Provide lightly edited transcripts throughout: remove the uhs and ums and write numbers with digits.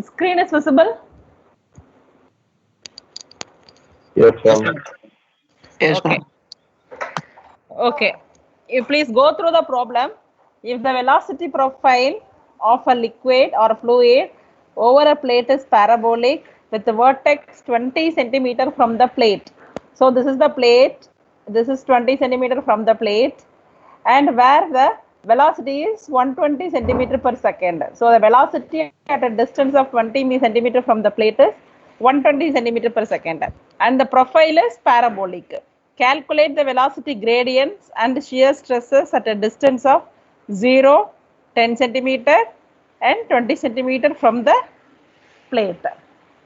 Screen is visible? Yes, Yes, ma'am. ma'am. Yes, Okay. ma'am. Okay. You please go through the problem. If the velocity profile of a liquid or fluid over a plate is parabolic with the vertex 20 centimeter from the plate. So this is the plate. This is 20 centimeter from the plate, and where the velocity is 120 centimeter per second. So the velocity at a distance of 20 centimeter from the plate is 120 centimeter per second, and the profile is parabolic. Calculate the velocity gradients and shear stresses at a distance of 0, 10 centimeter and 20 centimeter from the plate.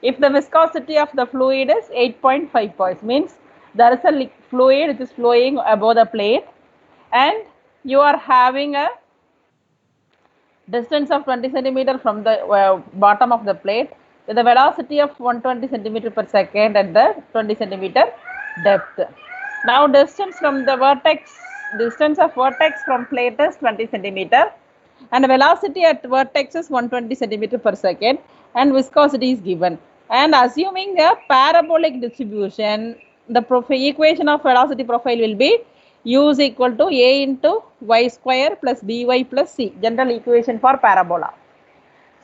If the viscosity of the fluid is 8.5 points, means there is a fluid which is flowing above the plate, and you are having a distance of 20 centimeter from the bottom of the plate with a velocity of 120 centimeter per second at the 20 centimeter depth. Now distance of vertex from plate is 20 centimeter, and velocity at vertex is 120 centimeter per second, and viscosity is given. And assuming a parabolic distribution, the equation of velocity profile will be u is equal to a into y square plus by plus c, general equation for parabola.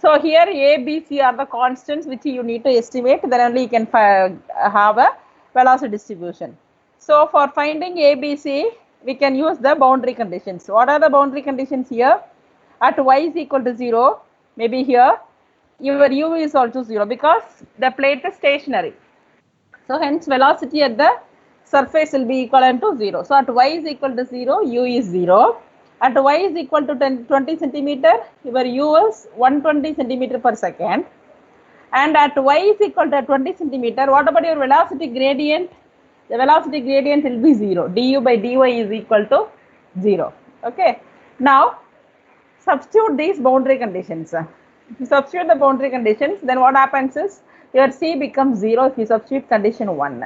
So here a, b, c are the constants which you need to estimate, then only you can have a velocity distribution. So for finding a, b, c, we can use the boundary conditions. What are the boundary conditions here? At y is equal to 0, maybe here your u is also 0 because the plate is stationary. So hence velocity at the surface will be equivalent to 0. So at y is equal to 0, u is 0. At y is equal to 20 centimeter, your u is 120 centimeter per second. And at y is equal to 20 centimeter, what about your velocity gradient? The velocity gradient will be 0. du by dy is equal to 0. Okay. Now substitute these boundary conditions. If you substitute the boundary conditions, then what happens is your C becomes 0 if you substitute condition 1.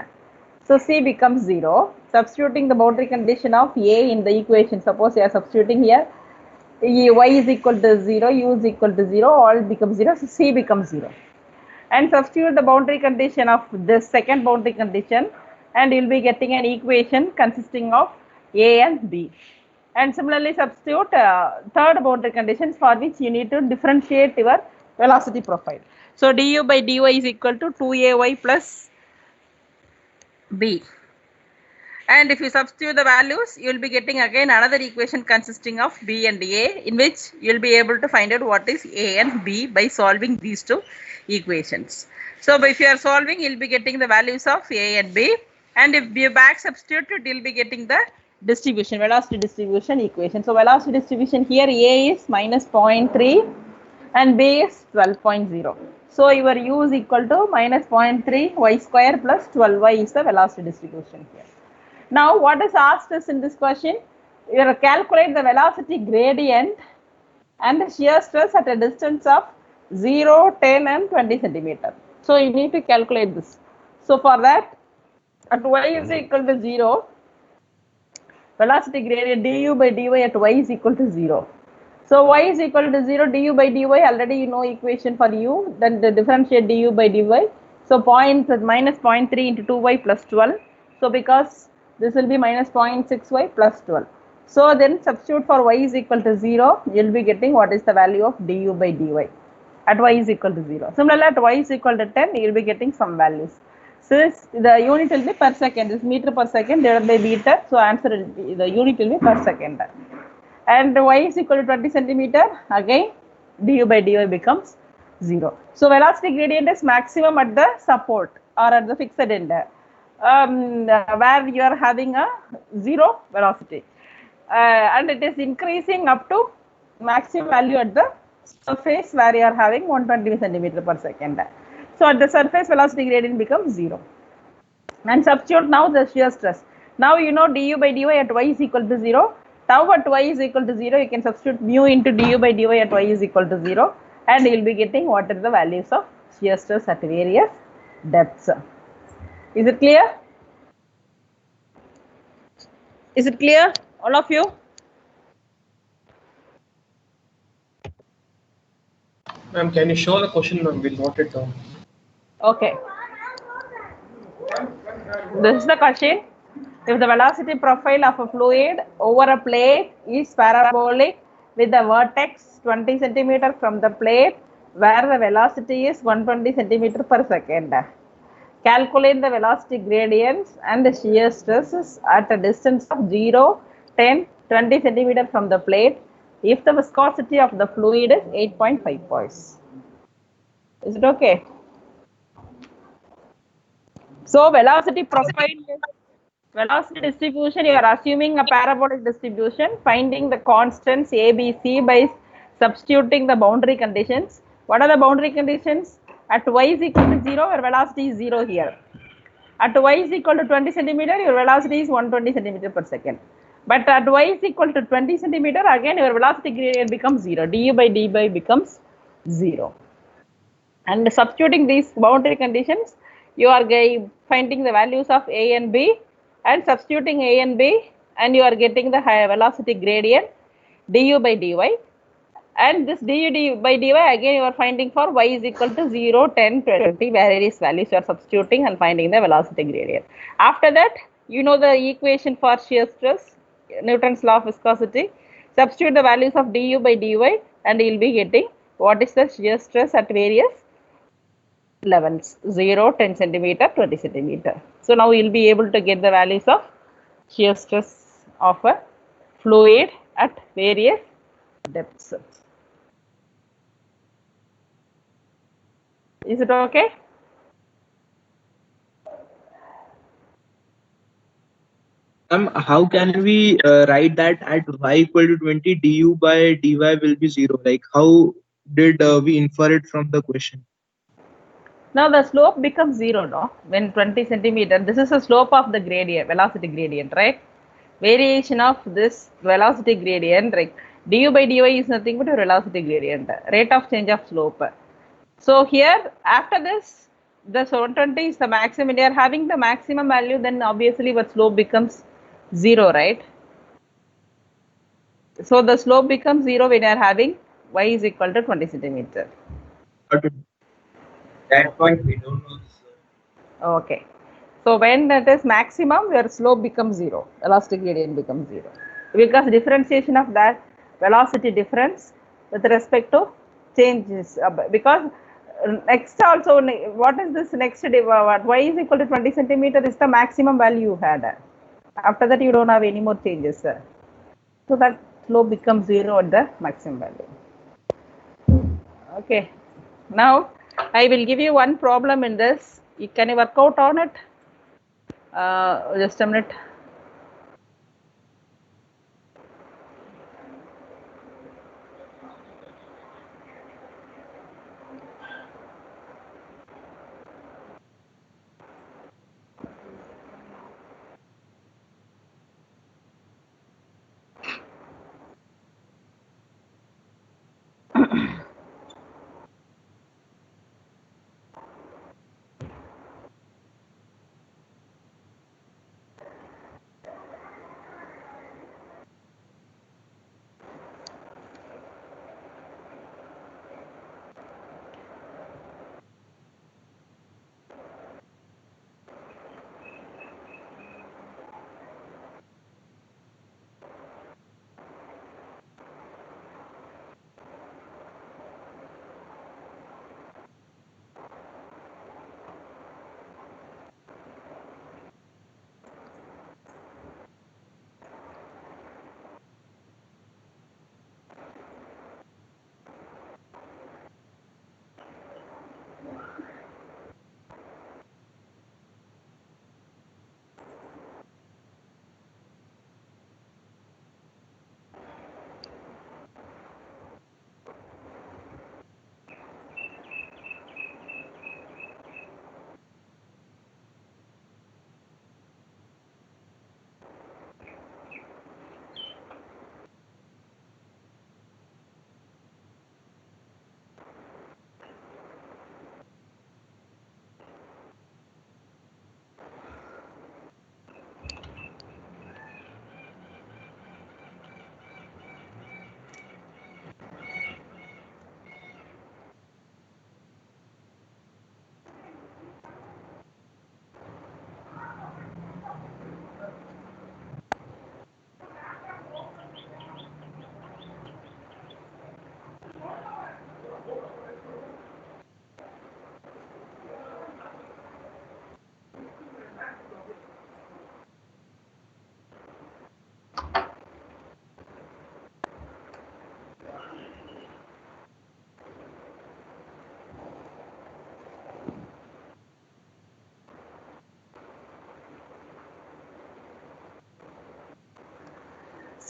So C becomes 0. Substituting the boundary condition of A in the equation, suppose you are substituting here, y is equal to 0, u is equal to 0, all becomes 0, so C becomes 0. And substitute the boundary condition of this second boundary condition, and you will be getting an equation consisting of A and B. And similarly substitute third boundary conditions, for which you need to differentiate your velocity profile. So du by dy is equal to 2ay plus b. And if you substitute the values, you will be getting again another equation consisting of b and a, in which you will be able to find out what is a and b by solving these two equations. So if you are solving, you will be getting the values of a and b, and if you back substitute it, you will be getting the distribution, velocity distribution equation. So velocity distribution here, a is minus 0.3 and b is 12.0. So your u is equal to minus 0.3 y square plus 12y is the velocity distribution here. Now what is asked us in this question? You calculate the velocity gradient and the shear stress at a distance of 0, 10 and 20 centimeter. So you need to calculate this. So for that, at y is equal to 0, velocity gradient du by dy at y is equal to 0. So y is equal to 0, du by dy, already you know equation for u, then the differentiate du by dy. So minus 0.3 into 2y plus 12. So because this will be minus 0.6y plus 12. So then substitute for y is equal to 0, you will be getting what is the value of du by dy at y is equal to 0. Similarly, at y is equal to 10, you will be getting some values. Since the unit will be per second, this meter per second divided by meter, so answer will be, the unit will be per second. And y is equal to 20 centimeter, again du by dy becomes 0. So velocity gradient is maximum at the support or at the fixed end, where you are having a 0 velocity, and it is increasing up to maximum value at the surface where you are having 120 centimeter per second. So at the surface, velocity gradient becomes 0. And substitute now the shear stress. Now you know du by dy at y is equal to 0. Tau at y is equal to 0. You can substitute mu into du by dy at y is equal to 0. And you will be getting what are the values of shear stress at various depths. Is it clear? Is it clear, all of you? Ma'am, can you show the question? Ma'am, we'll note it down. Okay. This is the question. If the velocity profile of a fluid over a plate is parabolic with the vertex 20 centimeter from the plate where the velocity is 120 centimeter per second. Calculate the velocity gradients and the shear stresses at a distance of 0, 10, 20 centimeter from the plate if the viscosity of the fluid is 8.5 poise. Is it okay? So velocity profile, velocity distribution, you are assuming a parabolic distribution, finding the constants A, B, C by substituting the boundary conditions. What are the boundary conditions? At y is equal to 0, your velocity is 0 here. At y is equal to 20 centimeter, your velocity is 120 centimeter per second. But at y is equal to 20 centimeter, again your velocity gradient becomes 0. du by dy becomes 0. And substituting these boundary conditions, you are finding the values of a and b, and substituting a and b, and you are getting the high velocity gradient du by dy. And this du by dy again you are finding for y is equal to 0, 10, 20, various values you are substituting and finding the velocity gradient. After that, you know the equation for shear stress, Newton's law of viscosity. Substitute the values of du by dy and you will be getting what is the shear stress at various levels, 0, 10 centimeter, 20 centimeter. So now you will be able to get the values of shear stress of a fluid at various depths. Is it okay? How can we write that at y equal to 20 du by dy will be 0? Like how did we infer it from the question? Now the slope becomes 0, no? When 20 centimeter, this is the slope of the gradient, velocity gradient, right? Variation of this velocity gradient, like du by dy is nothing but a velocity gradient, rate of change of slope. So here, after this, the 120 is the maximum. They are having the maximum value, then obviously what slope becomes 0, right? So the slope becomes 0 when you are having y is equal to 20 centimeter. Got it. That point we don't know. Okay. So when that is maximum, your slope becomes 0, velocity gradient becomes 0. Because differentiation of that velocity difference with respect to changes. Because next also, what is this next? What y is equal to 20 centimeter is the maximum value you had. After that, you don't have any more changes. So that slope becomes 0 at the maximum value. Okay. Now, I will give you one problem in this. Can you work out on it? Just a minute.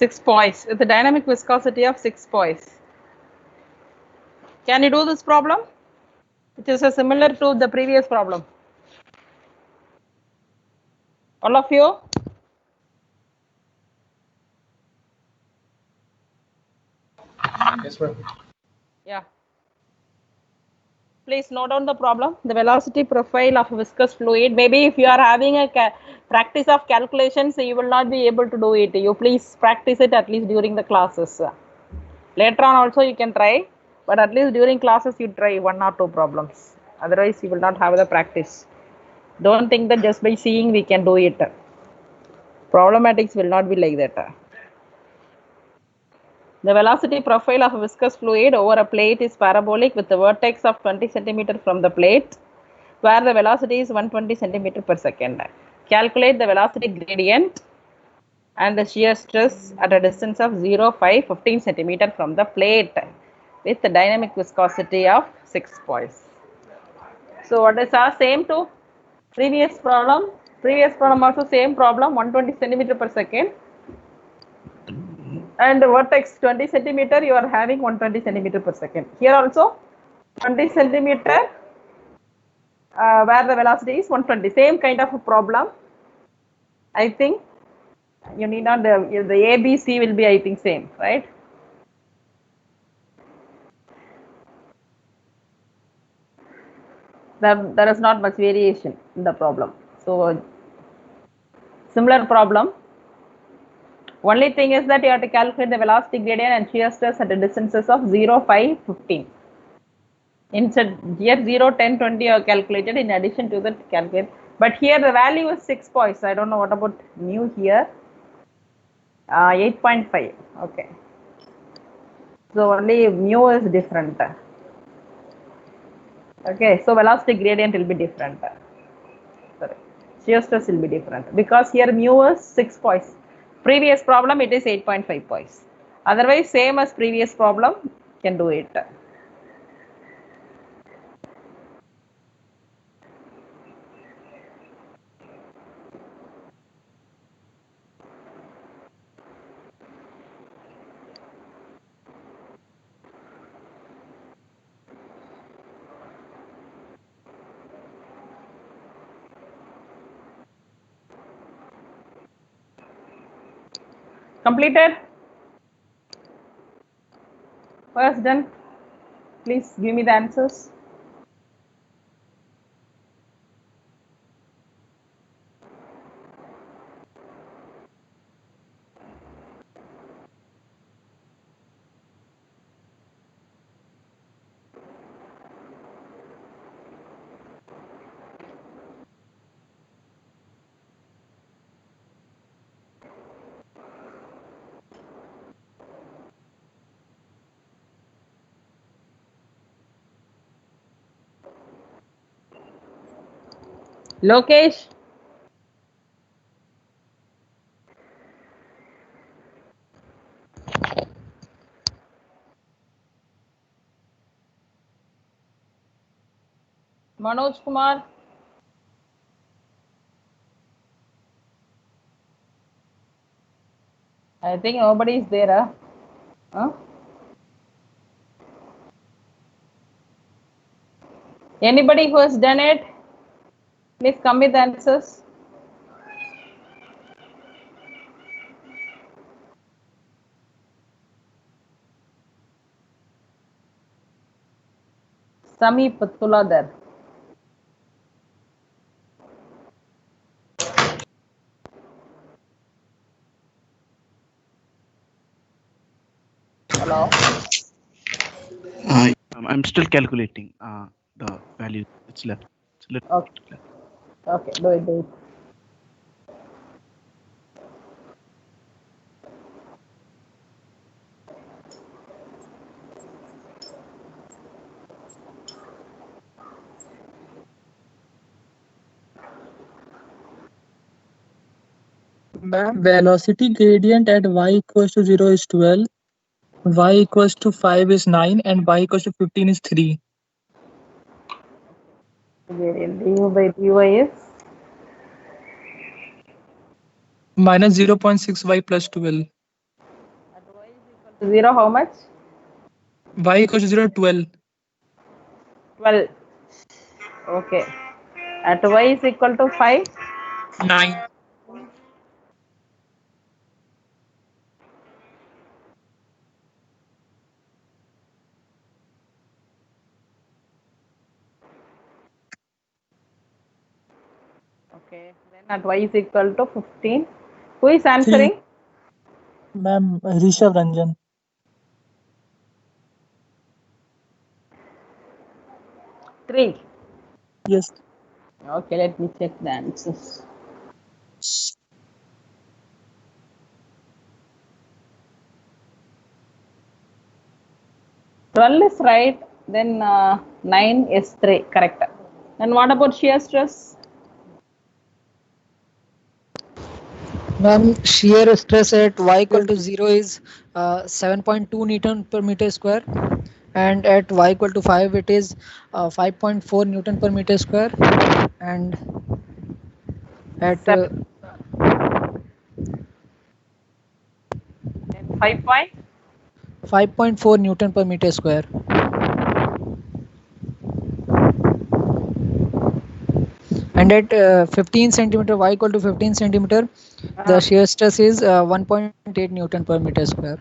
6 poise with the dynamic viscosity of 6 poise. Can you do this problem? It is similar to the previous problem. All of you? Yes, ma'am. Yeah. Please note down the problem. The velocity profile of viscous fluid. Maybe if you are having a practice of calculations, you will not be able to do it. You please practice it at least during the classes. Later on also you can try, but at least during classes you try 1 or 2 problems. Otherwise you will not have the practice. Don't think that just by seeing we can do it. Problematics will not be like that. The velocity profile of a viscous fluid over a plate is parabolic with the vertex of 20 centimeter from the plate, where the velocity is 120 centimeter per second. Calculate the velocity gradient and the shear stress at a distance of 0, 5, 15 centimeter from the plate with the dynamic viscosity of 6 poise. So what is our same to previous problem? Previous problem also same problem, 120 centimeter per second. And the vertex 20 centimeter, you are having 120 centimeter per second. Here also 20 centimeter, where the velocity is 120. Same kind of a problem. I think you need not, the ABC will be, I think, same, right? There is not much variation in the problem. So similar problem. Only thing is that you have to calculate the velocity gradient and shear stress at the distances of 0, 5, 15. Instead here 0, 10, 20 are calculated in addition to that calculate. But here the value is 6 poise. I don't know what about mu here. 8.5. Okay. So only mu is different. Okay, so velocity gradient will be different. Sorry, shear stress will be different because here mu is 6 poise. Previous problem it is 8.5 poise. Otherwise same as previous problem, can do it. Completed? First done. Please give me the answers. Lokesh? Manoj Kumar? I think nobody is there. Huh? Anybody who has done it, please come with the answers. Sami Pattuladar. Hello. I'm still calculating the value that's left. Okay. Okay, do it. Ma'am, velocity gradient at y equals to 0 is 12, y equals to 5 is 9, and y equals to 15 is 3. Gradient du by dy is Minus 0.6 y plus 12. 0, how much? Y equals to 0, 12. 12. Okay. At y is equal to 5. 9. Okay. Then at y is equal to 15. Who is answering? Ma'am, Rishabh Ranjan. 3. Yes. Okay, let me check the answers. 12 is right. Then 9 is 3. Correct. And what about shear stress? Ma'am, shear stress at y equal to 0 is 7.2 Newton per meter square, and at y equal to 5 it is 5.4 Newton per meter square, and at 5 point? 5.4 Newton per meter square. And at 15 centimeter, y equal to 15 centimeter, the shear stress is 1.8 Newton per meter square.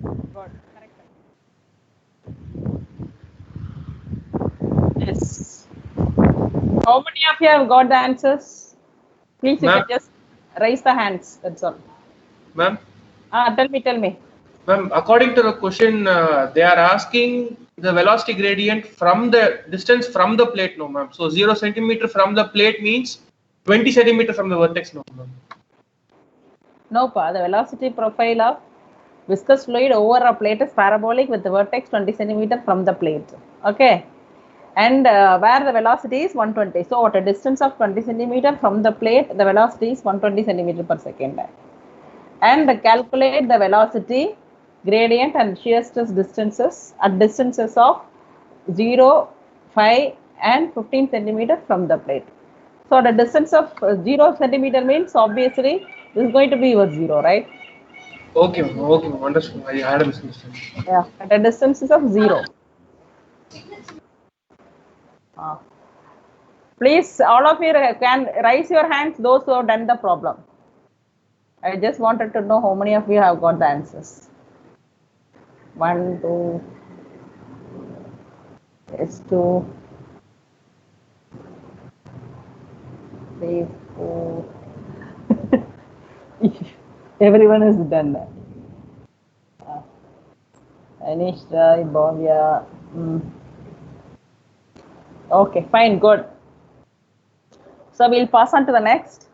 Good. Correct. Yes. How many of you have got the answers? Please, you can Ma'am. just raise the hands. That's all. Ma'am. Tell me. Ma'am, according to the question, they are asking the velocity gradient from the distance from the plate, no, ma'am. So 0 centimeter from the plate means 20 centimeter from the vertex, no, ma'am. No, the velocity profile of viscous fluid over a plate is parabolic with the vertex 20 centimeter from the plate. Okay. And where the velocity is 120. So at a distance of 20 centimeter from the plate, the velocity is 120 centimeter per second. And calculate the velocity gradient and shear stress distances at distances of 0, 5 and 15 centimeter from the plate. So at a distance of 0 centimeter means obviously this is going to be your 0, right? Okay, ma'am. Okay, ma'am. Understood. I had a misunderstanding. Yeah, at a distance of 0. Please, all of you can raise your hands, those who have done the problem. I just wanted to know how many of you have got the answers. 1, 2, S2, 3, 4. Everyone is done that. Anish, Rai, Bhavya. Okay, fine, good. So we'll pass on to the next,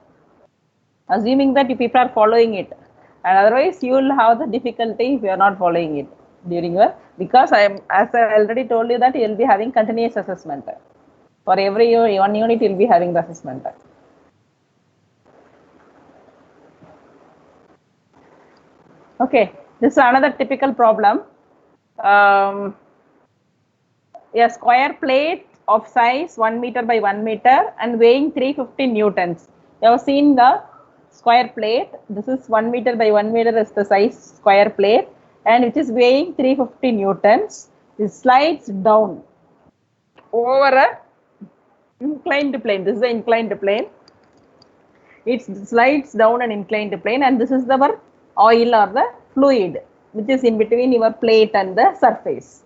assuming that you people are following it. And otherwise, you will have the difficulty if you are not following it during your, because as I already told you that you will be having continuous assessment. For every one unit, you will be having the assessment. Okay, this is another typical problem. A square plate of size 1 meter by 1 meter and weighing 350 newtons. You have seen the square plate. This is 1 meter by 1 meter is the size square plate, and which is weighing 350 newtons. It slides down over a inclined plane. This is the inclined plane. It slides down an inclined plane, and this is our oil or the fluid which is in between your plate and the surface,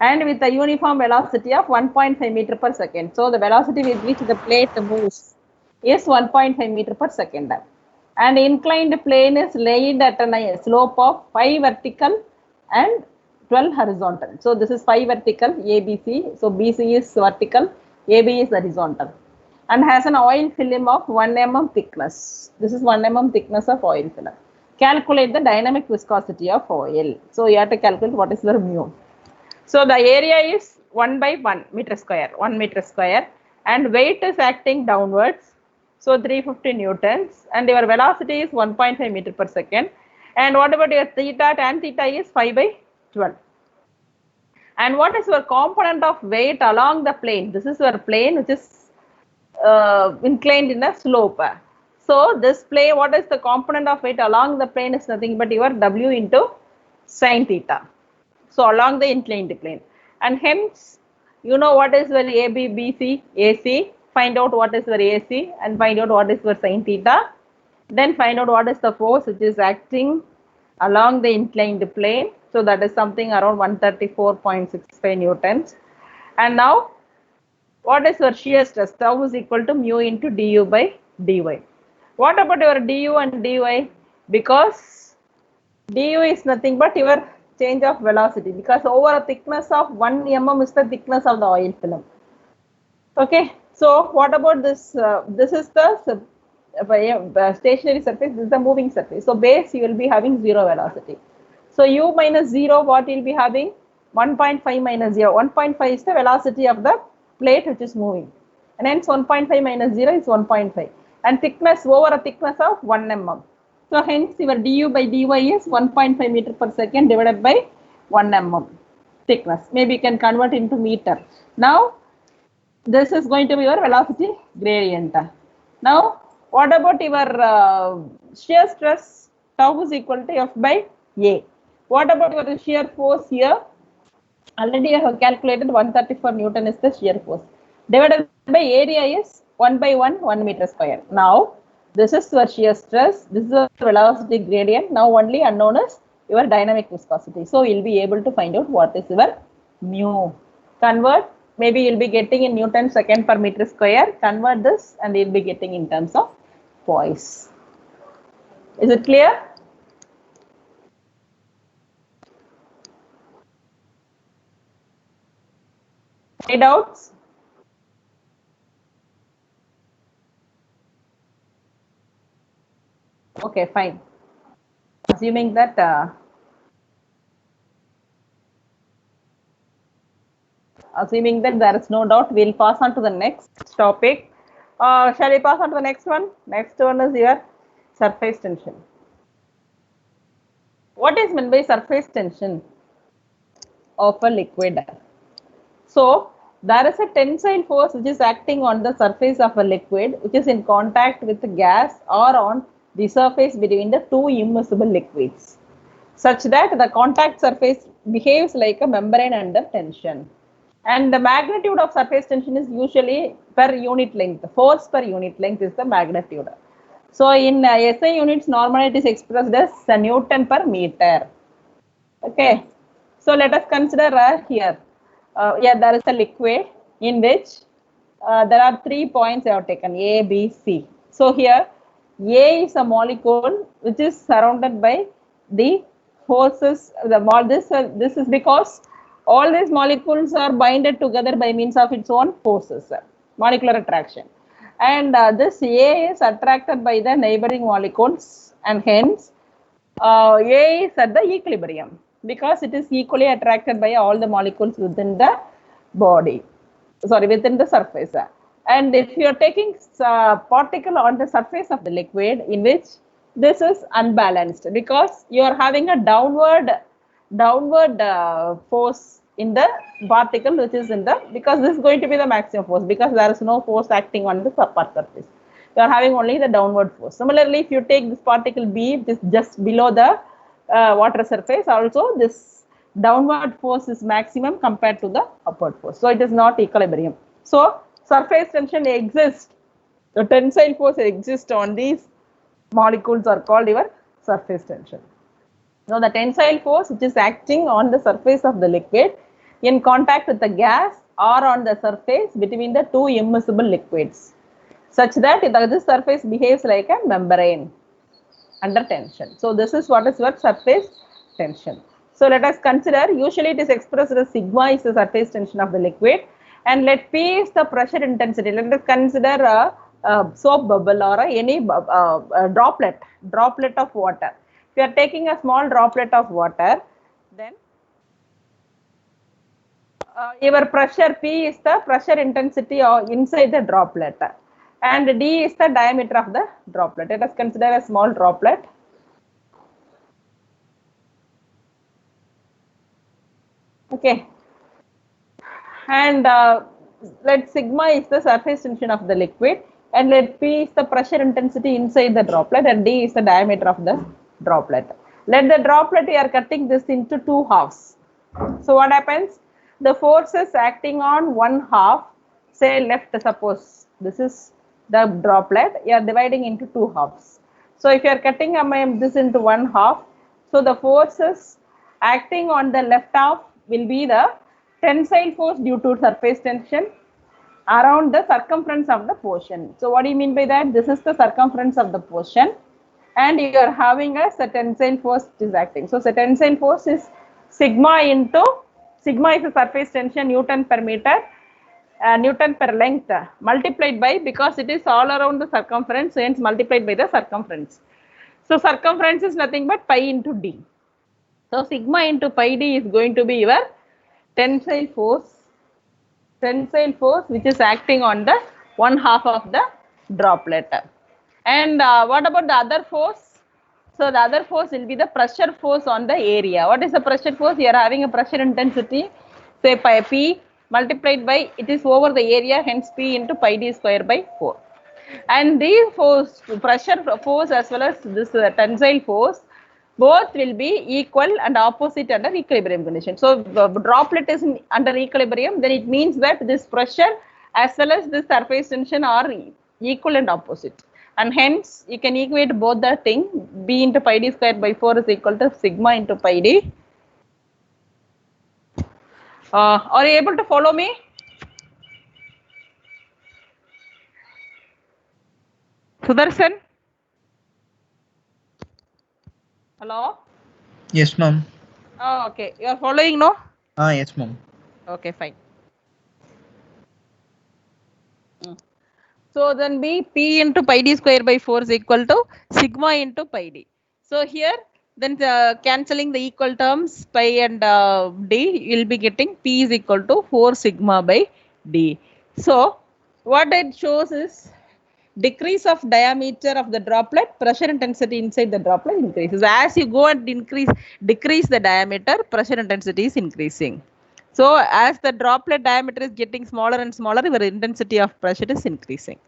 and with a uniform velocity of 1.5 meter per second. So the velocity with which the plate moves is 1.5 meter per second, and inclined plane is laid at a slope of 5 vertical and 12 horizontal. So this is 5 vertical ABC. So BC is vertical, AB is horizontal, and has an oil film of 1 mm thickness. This is 1 mm thickness of oil film. Calculate the dynamic viscosity of oil. So you have to calculate what is the mu. So the area is 1 by 1 meter square, 1 meter square, and weight is acting downwards. So 350 newtons, and your velocity is 1.5 meter per second. And what about your theta? Tan theta is 5 by 12. And what is your component of weight along the plane? This is your plane which is inclined in a slope. So this plane, what is the component of it along the plane is nothing but your W into sine theta. So along the inclined plane, and hence you know what is your AB, BC, AC. Find out what is your AC and find out what is your sine theta. Then find out what is the force which is acting along the inclined plane. So that is something around 134.65 newtons. And now what is your shear stress? Tau is equal to mu into du by dy. What about your du and dy? Because du is nothing but your change of velocity, because over a thickness of 1 mm is the thickness of the oil film. Okay, so what about this? This is the stationary surface, this is the moving surface. So base you will be having 0 velocity. So u minus 0, what you will be having? 1.5 minus 0. 1.5 is the velocity of the plate which is moving. And hence 1.5 minus 0 is 1.5. And thickness over a thickness of 1 mm. So hence your du by dy is 1.5 meter per second divided by 1 mm thickness. Maybe you can convert into meter. Now this is going to be your velocity gradient. Now what about your shear stress? Tau is equal to F by A. What about your shear force here? Already I have calculated 134 Newton is the shear force. Divided by area is 1 by 1 meter square. Now this is your shear stress. This is the velocity gradient. Now only unknown is your dynamic viscosity. So you'll be able to find out what is your mu. Convert. Maybe you'll be getting in Newton second per meter square. Convert this and you'll be getting in terms of poise. Is it clear? Any doubts? Okay, fine. Assuming that there is no doubt, we'll pass on to the next topic. Shall we pass on to the next one? Next one is your surface tension. What is meant by surface tension of a liquid? So there is a tensile force which is acting on the surface of a liquid which is in contact with the gas or on the surface between the two immiscible liquids, such that the contact surface behaves like a membrane under tension. And the magnitude of surface tension is usually per unit length. Force per unit length is the magnitude. So in SI units, normally it is expressed as Newton per meter. Okay. So let us consider here. There is a liquid in which there are 3 points I have taken, A, B, C. So here A is a molecule which is surrounded by the forces. This is because all these molecules are binded together by means of its own forces, molecular attraction. And this A is attracted by the neighboring molecules, and hence A is at the equilibrium because it is equally attracted by all the molecules within the within the surface. And if you are taking a particle on the surface of the liquid in which this is unbalanced, because you are having a downward force in the particle which is in the, because this is going to be the maximum force because there is no force acting on the upper surface. You are having only the downward force. Similarly, if you take this particle B, which is just below the water surface, also this downward force is maximum compared to the upward force. So it is not equilibrium. So surface tension exists. The tensile force exists on these molecules are called your surface tension. Now the tensile force which is acting on the surface of the liquid in contact with the gas or on the surface between the two immiscible liquids, such that this surface behaves like a membrane under tension. So this is what is your surface tension. So let us consider, usually it is expressed as sigma is the surface tension of the liquid, and let P is the pressure intensity. Let us consider a soap bubble or any droplet of water. If you are taking a small droplet of water, then your pressure P is the pressure intensity inside the droplet, and D is the diameter of the droplet. Let us consider a small droplet. Okay, and let sigma is the surface tension of the liquid. and let P is the pressure intensity inside the droplet and D is the diameter of the droplet. Let the droplet, we are cutting this into two halves. So what happens? The forces acting on one half, say left, suppose this is the droplet, you are dividing into two halves. So if you are cutting this into one half, so the forces acting on the left half will be the tensile force due to surface tension around the circumference of the portion. So what do you mean by that? This is the circumference of the portion and you are having a tensile force is acting. So the tensile force is sigma is the surface tension Newton per meter, Newton per length multiplied by, because it is all around the circumference, so hence multiplied by the circumference. So circumference is nothing but pi into d. So sigma into pi d is going to be your tensile force which is acting on the one half of the droplet. And what about the other force? So the other force will be the pressure force on the area. What is the pressure force? You are having a pressure intensity, say pi P multiplied by, it is over the area, hence P into pi d square by 4. And the force, pressure force as well as this tensile force, both will be equal and opposite under equilibrium condition. So the droplet is under equilibrium, then it means that this pressure as well as this surface tension are equal and opposite. And hence you can equate both the thing. B into pi d square by 4 is equal to sigma into pi d. Are you able to follow me? Sudarshan? Hello? Yes, ma'am. Oh, okay. You are following, no? Yes, ma'am. Okay, fine. So then P into pi d square by 4 is equal to sigma into pi d. So here, then cancelling the equal terms, pi and d, you will be getting P is equal to 4 sigma by d. So what it shows is decrease of diameter of the droplet, pressure intensity inside the droplet increases. As you go and decrease the diameter, pressure intensity is increasing. So as the droplet diameter is getting smaller and smaller, your intensity of pressure is increasing.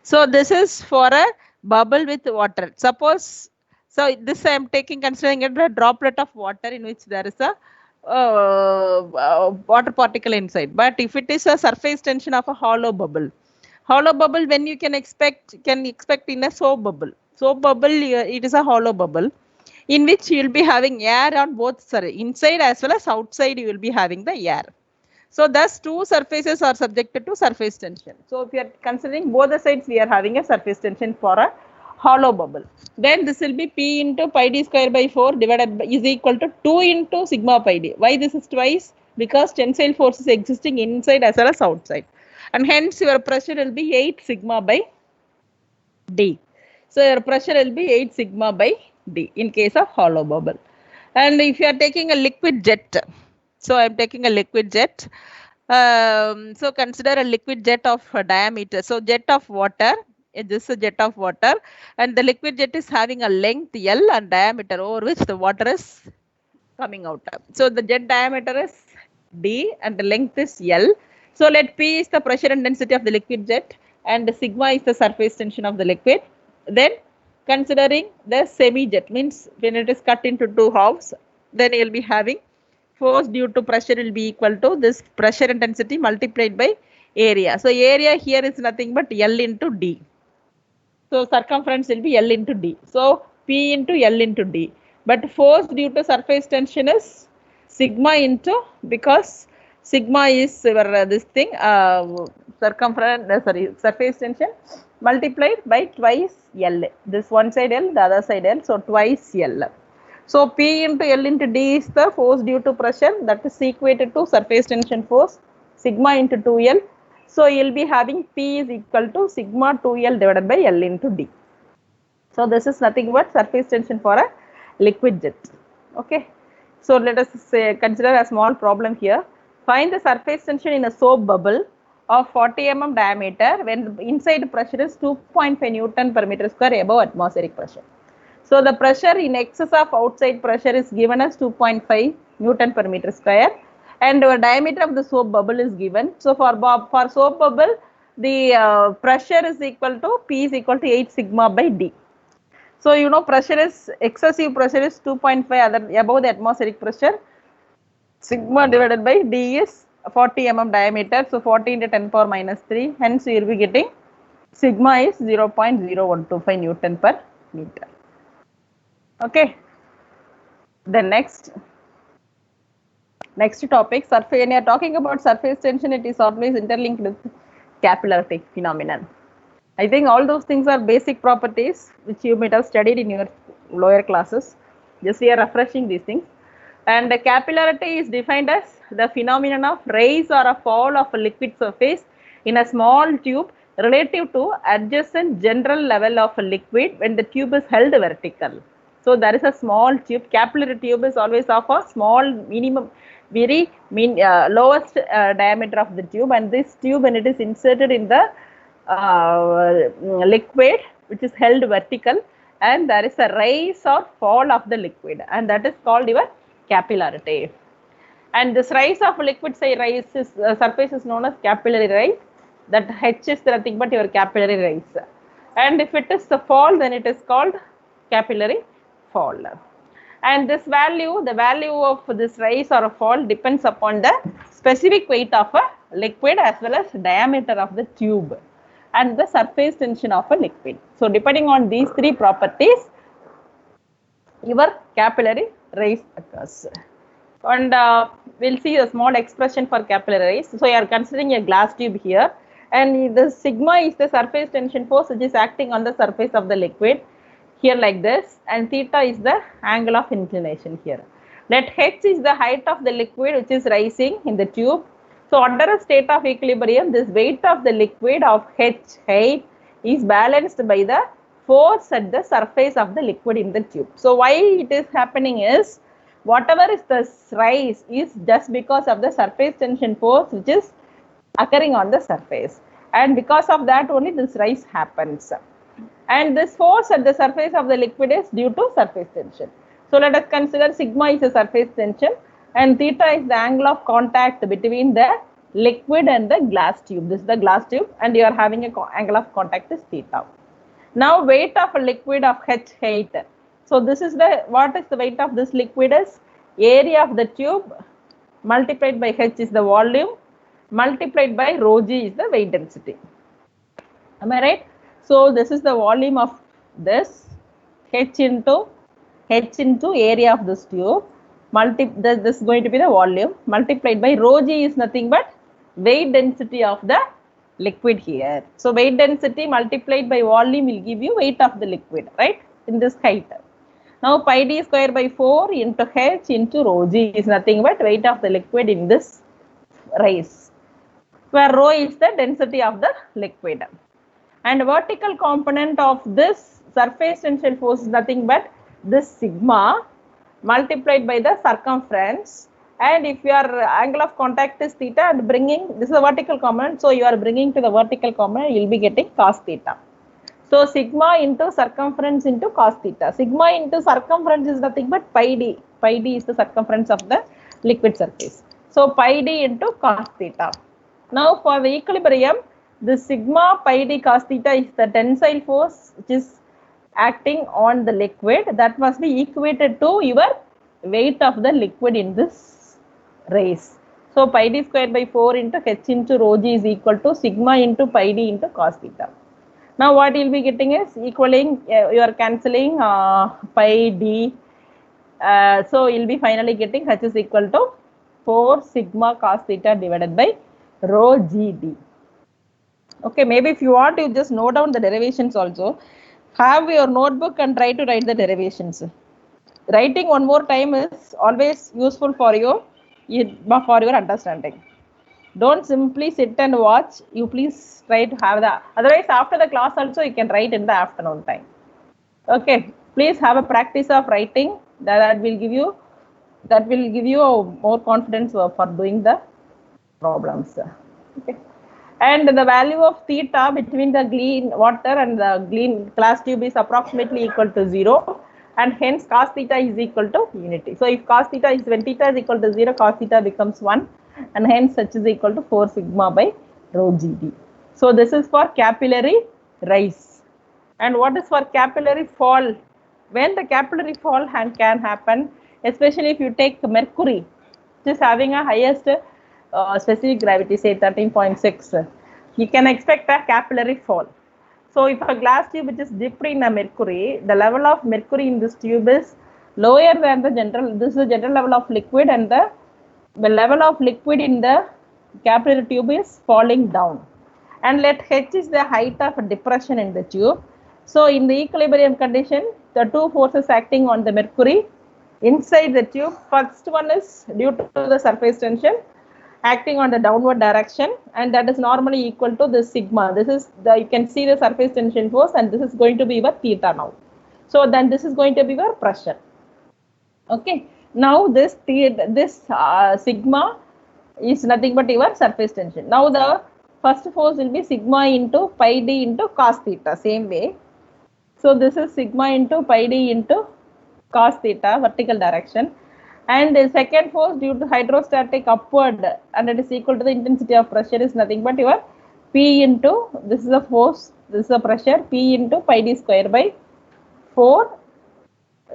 So this is for a bubble with water. Suppose, so this I am considering a droplet of water in which there is a water particle inside. But if it is a surface tension of a hollow bubble when you can expect in a soap bubble. Soap bubble, it is a hollow bubble in which you will be having air on both, inside as well as outside you will be having the air. So thus two surfaces are subjected to surface tension. So if you are considering both the sides, we are having a surface tension for a hollow bubble. Then this will be P into pi d square by 4 divided by is equal to 2 into sigma pi d. Why this is twice? Because tensile force is existing inside as well as outside. And hence your pressure will be 8 sigma by d. So your pressure will be 8 sigma by d in case of hollow bubble. And if you are taking a liquid jet, so I am taking a liquid jet. So consider a liquid jet of diameter. So jet of water, this is a jet of water, and the liquid jet is having a length L and diameter over which the water is coming out. So the jet diameter is d and the length is L. So let P is the pressure intensity of the liquid jet and sigma is the surface tension of the liquid. Then considering the semi-jet, means when it is cut into two halves, then you will be having force due to pressure will be equal to this pressure intensity multiplied by area. So area here is nothing but L into D. So circumference will be L into D. So P into L into D. But force due to surface tension is sigma into, because sigma is this thing, surface tension multiplied by twice L. This one side L, the other side L, so twice L. So P into L into D is the force due to pressure, that is equated to surface tension force, sigma into 2L. So you will be having P is equal to sigma 2L divided by L into D. So this is nothing but surface tension for a liquid jet. Okay. So let us consider a small problem here. Find the surface tension in a soap bubble of 40 mm diameter when the inside pressure is 2.5 Newton per meter square above atmospheric pressure. So the pressure in excess of outside pressure is given as 2.5 Newton per meter square and the diameter of the soap bubble is given. So for soap bubble, the pressure is equal to P is equal to 8 sigma by D. So you know pressure is excessive pressure is 2.5 above the atmospheric pressure. Sigma divided by D is 40 mm diameter. So 40 into 10 power minus 3. Hence you will be getting sigma is 0.0125 Newton per meter. Okay. Then next topic, surface. When you are talking about surface tension, it is always interlinked with capillarity phenomenon. I think all those things are basic properties which you might have studied in your lower classes. Just we are refreshing these things. And the capillarity is defined as the phenomenon of rise or a fall of a liquid surface in a small tube relative to adjacent general level of a liquid when the tube is held vertical. So there is a small tube. Capillary tube is always of a small minimum, very lowest diameter of the tube, and this tube, when it is inserted in the liquid which is held vertical, and there is a rise or fall of the liquid, and that is called your capillarity. And this rise of liquid, say rise is surface is known as capillary rise. That H is nothing but your capillary rise. And if it is a fall, then it is called capillary fall. And this value, the value of this rise or a fall depends upon the specific weight of a liquid as well as diameter of the tube and the surface tension of a liquid. So depending on these three properties, your capillary rise occurs. And we'll see a small expression for capillary rise. So you are considering a glass tube here, and the sigma is the surface tension force which is acting on the surface of the liquid here like this, and theta is the angle of inclination here. Let H is the height of the liquid which is rising in the tube. So under a state of equilibrium, this weight of the liquid of H height is balanced by the force at the surface of the liquid in the tube. So why it is happening is, whatever is the rise is just because of the surface tension force which is occurring on the surface, and because of that only this rise happens. And this force at the surface of the liquid is due to surface tension. So let us consider sigma is the surface tension and theta is the angle of contact between the liquid and the glass tube. This is the glass tube and you are having a angle of contact is theta. Now weight of a liquid of H height. So this is the, what is the weight of this liquid is area of the tube multiplied by H is the volume multiplied by rho g is the weight density. Am I right? So this is the volume of this H into area of this tube. This is going to be the volume multiplied by rho g is nothing but weight density of the liquid here. So weight density multiplied by volume will give you weight of the liquid, right, in this height. Now pi d square by 4 into H into rho g is nothing but weight of the liquid in this rise, where rho is the density of the liquid. And vertical component of this surface tension force is nothing but this sigma multiplied by the circumference, and if your angle of contact is theta and bringing, this is a vertical component, so you are bringing to the vertical component, you will be getting cos theta. So sigma into circumference into cos theta. Sigma into circumference is nothing but pi d. Pi d is the circumference of the liquid surface. So pi d into cos theta. Now for the equilibrium, the sigma pi d cos theta is the tensile force which is acting on the liquid, that must be equated to your weight of the liquid in this race. So pi d square by 4 into H into rho g is equal to sigma into pi d into cos theta. Now what you will be getting is equaling, you are cancelling pi d. So you will be finally getting H is equal to 4 sigma cos theta divided by rho g d. Okay, maybe if you want, you just note down the derivations also. Have your notebook and try to write the derivations. Writing one more time is always useful for you, for your understanding. Don't simply sit and watch. You please try to have the, otherwise after the class also you can write in the afternoon time. Okay, please have a practice of writing. That will give you more confidence for doing the problems. Okay. And the value of theta between the clean water and the clean glass tube is approximately equal to 0, and hence cos theta is equal to unity. So if cos theta is, when theta is equal to 0, cos theta becomes 1, and hence H is equal to 4 sigma by rho g d. So this is for capillary rise. And what is for capillary fall? When the capillary fall can happen, especially if you take mercury, which is having a highest specific gravity, say 13.6, you can expect a capillary fall. So if a glass tube which is dipped in a mercury, the level of mercury in this tube is lower than the general, this is the general level of liquid, and the level of liquid in the capillary tube is falling down. And let H is the height of depression in the tube. So in the equilibrium condition, the two forces acting on the mercury inside the tube, first one is due to the surface tension acting on the downward direction, and that is normally equal to this sigma. This is the, you can see the surface tension force, and this is going to be your theta now. So then this is going to be your pressure. Okay, now this sigma is nothing but your surface tension. Now the first force will be sigma into pi d into cos theta, same way. So this is sigma into pi d into cos theta, vertical direction. And the second force due to hydrostatic upward, and it is equal to the intensity of pressure, is nothing but your P into, this is the force, this is the pressure, P into pi d square by 4.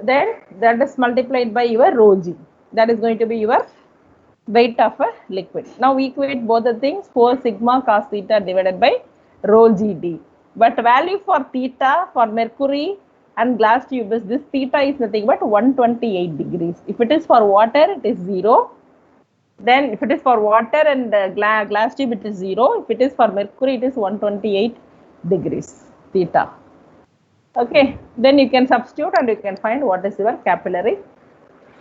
Then that is multiplied by your rho g. That is going to be your weight of a liquid. Now equate both the things, 4 sigma cos theta divided by rho g d. But value for theta for mercury and glass tube is, this theta is nothing but 128 degrees. If it is for water, it is 0. Then if it is for water and glass tube, it is 0. If it is for mercury, it is 128 degrees theta. Okay, then you can substitute and you can find what is your capillary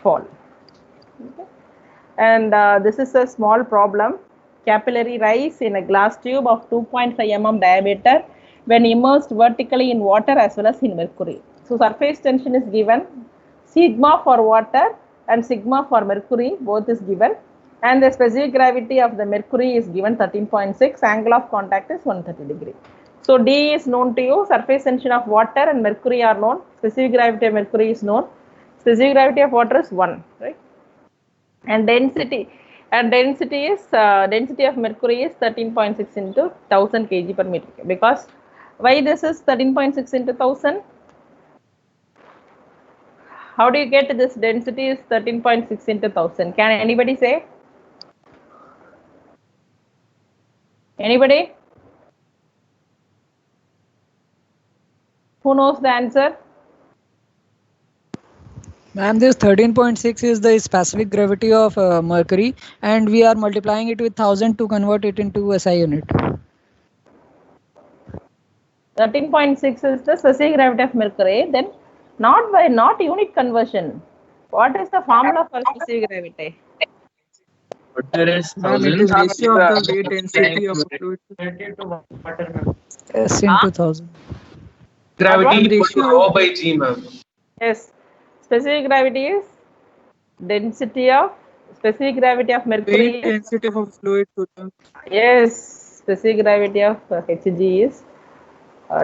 fall. Okay. And this is a small problem. Capillary rise in a glass tube of 2.5 mm diameter when immersed vertically in water as well as in mercury. So surface tension is given, sigma for water and sigma for mercury, both is given, and the specific gravity of the mercury is given 13.6, angle of contact is 130 degree. So D is known to you, surface tension of water and mercury are known, specific gravity of mercury is known, specific gravity of water is 1, right? And density is density of mercury is 13.6 into 1000 kg per meter, because why this is 13.6 into 1000? How do you get this density is 13.6 into 1000? Can anybody say? Anybody? Who knows the answer? Ma'am, this 13.6 is the specific gravity of mercury, and we are multiplying it with 1000 to convert it into SI unit. 13.6 is the specific gravity of mercury, then not unit conversion. What is the formula for specific gravity? Water is Ma'am, it 1000. is ratio of the weight density of fluid. S into 1000. Gravity equal to Ratio rho by g, ma'am. Yes, specific gravity is density of specific gravity of mercury. Weight density of a fluid to the Yes, specific gravity of Hg is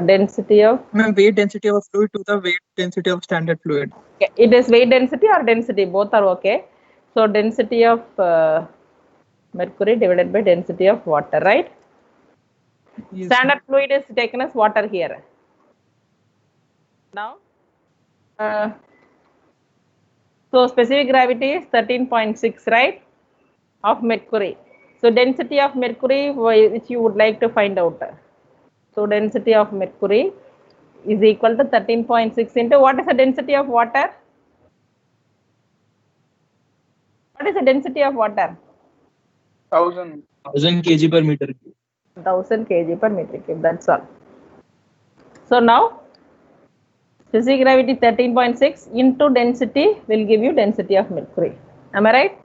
density of. ma'am, weight density of a fluid to the weight density of standard fluid. It is weight density or density, both are okay. So density of mercury divided by density of water, right? Yes, Standard fluid is taken as water here. Now, so specific gravity is 13.6, right, of mercury. So density of mercury, which you would like to find out. So density of mercury is equal to 13.6 into, what is the density of water? What is the density of water? 1000 kg per meter cube. 1000 kg per meter cube, that's all. So now, specific gravity 13.6 into density will give you density of mercury. Am I right?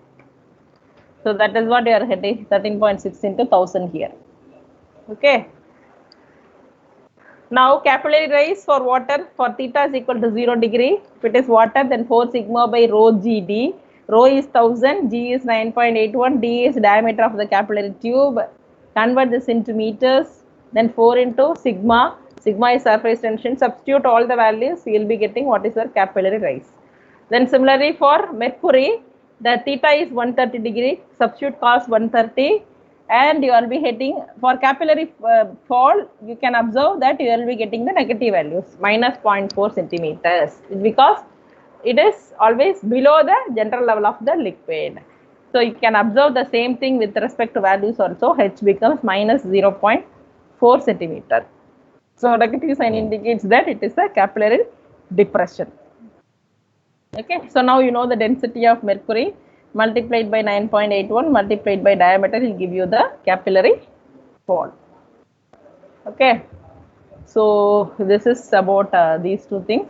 So that is what you are getting, 13.6 into 1000 here. Okay. Now capillary rise for water for theta is equal to 0 degree. If it is water, then 4 sigma by rho g d. Rho is 1000, g is 9.81, d is diameter of the capillary tube. Convert this into meters, then 4 into sigma. Sigma is surface tension. Substitute all the values, you will be getting what is your capillary rise. Then similarly for mercury, the theta is 130 degree. Substitute cos 130. and you will be hitting for capillary fall. You can observe that you will be getting the negative values minus 0.4 centimeters because it is always below the general level of the liquid. So you can observe the same thing with respect to values also. H becomes minus 0.4 centimeter. So negative sign indicates that it is a capillary depression. Okay, so now you know the density of mercury multiplied by 9.81 multiplied by diameter will give you the capillary fall. Okay, so this is about these two things.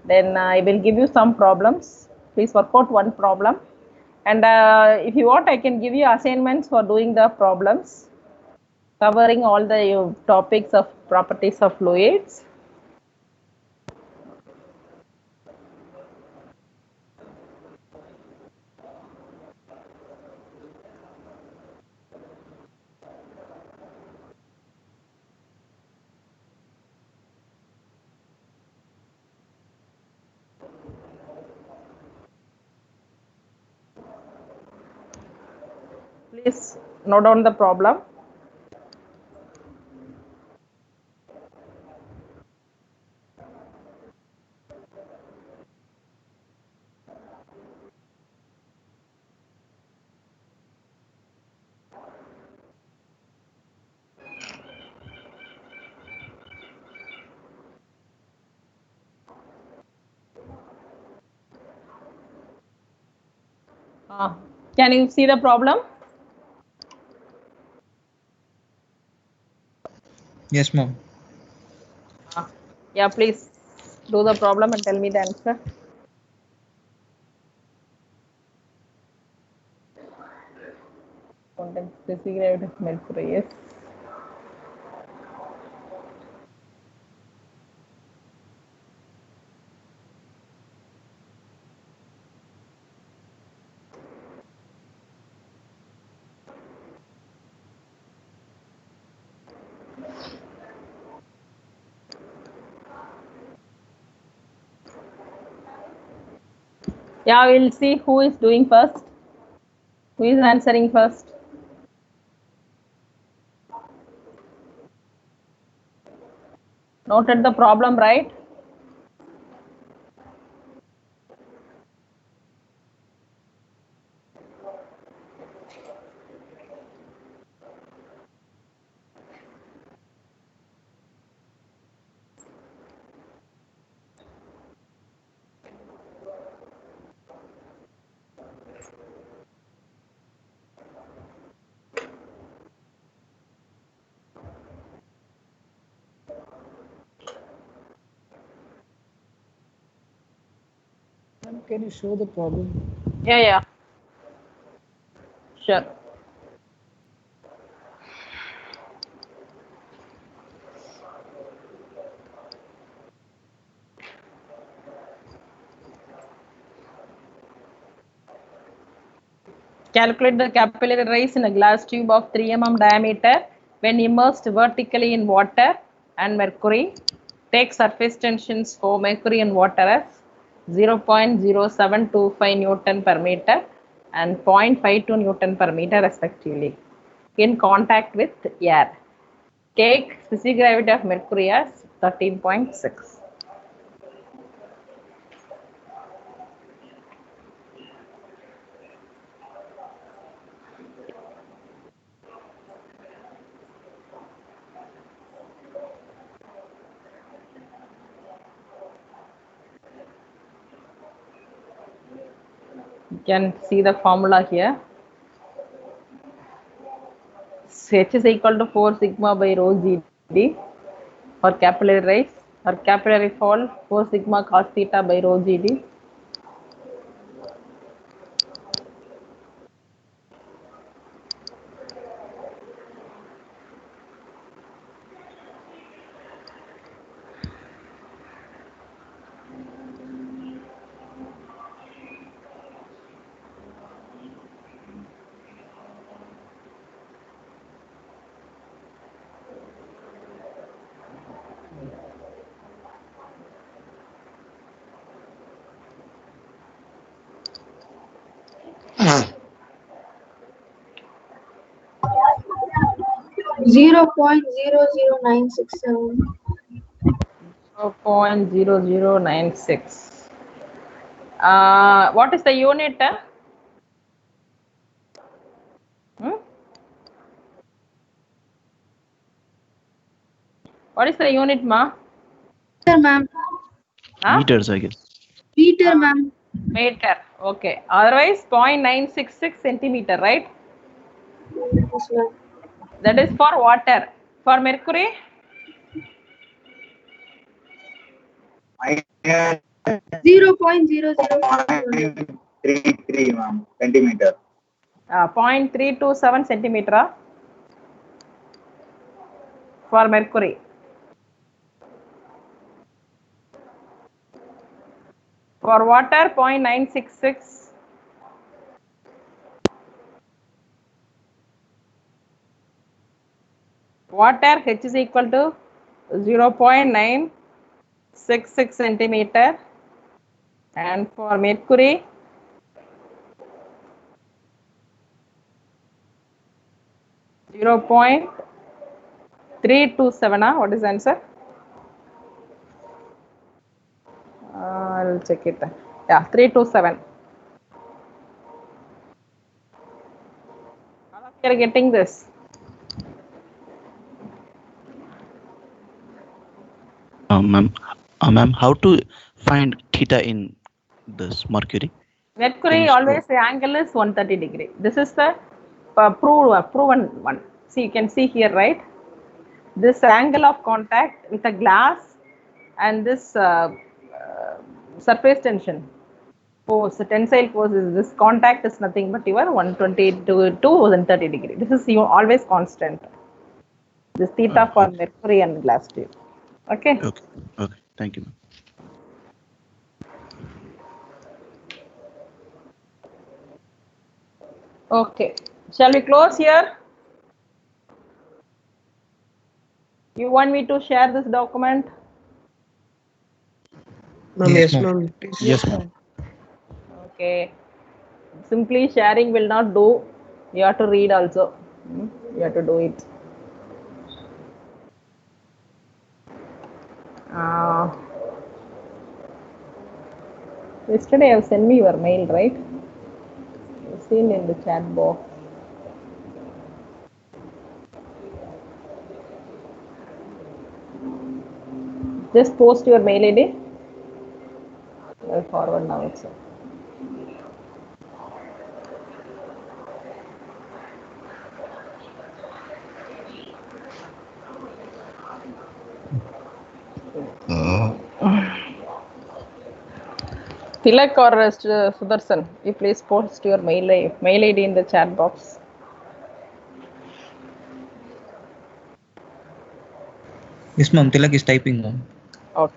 Then I will give you some problems. Please work out one problem. And if you want, I can give you assignments for doing the problems covering all the topics of properties of fluids. Please note down the problem. Can you see the problem? Yes, ma'am. Yeah, please do the problem and tell me the answer. Contains physical of mercury, yes. Yeah, we'll see who is doing first. Who is answering first? Noted the problem, right? Can you show the problem? Yeah. Sure. Calculate the capillary rise in a glass tube of 3 mm diameter when immersed vertically in water and mercury. Take surface tensions for mercury and water as 0.0725 Newton per meter and 0.52 Newton per meter respectively in contact with air. Take specific gravity of mercury as 13.6. You can see the formula here. H is equal to 4 sigma by rho GD for capillary rise or capillary fall 4 sigma cos theta by rho GD. 0.00967. 0.0096. What is the unit? Hmm? What is the unit, ma? Meter, ma'am. Huh? Meters, I guess. Meter, ma'am. Meter. Okay. Otherwise, 0.966 centimeter, right? Yes, ma'am. That is for water. For mercury? Minus 0.0001. 0.33, ma'am, centimeter. 0.327 centimeter for mercury. For water, 0.966. Water, H is equal to 0.966 centimeter. And for mercury, 0.327. What is the answer? I'll check it. Yeah, 327. All of you are getting this. Ma'am, how to find theta in this mercury? Mercury, always the angle is 130 degree. This is the proven one. See, you can see here, right? This angle of contact with a glass and this surface tension force, tensile force is this contact is nothing but your 120 to 130 degree. This is always constant. This theta for mercury and glass tube. Okay. Okay. Okay. Thank you, ma'am. Okay. Shall we close here? You want me to share this document? Yes, ma'am. Yes, ma'am. Okay. Simply sharing will not do. You have to read also. You have to do it. Yesterday I have sent me your mail, right? You've seen in the chat box. Just post your mail ID. I'll forward now itself. Tilak or Sudarshan, you please post your mail ID in the chat box. Yes, ma'am. Tilak is typing, ma'am. Okay.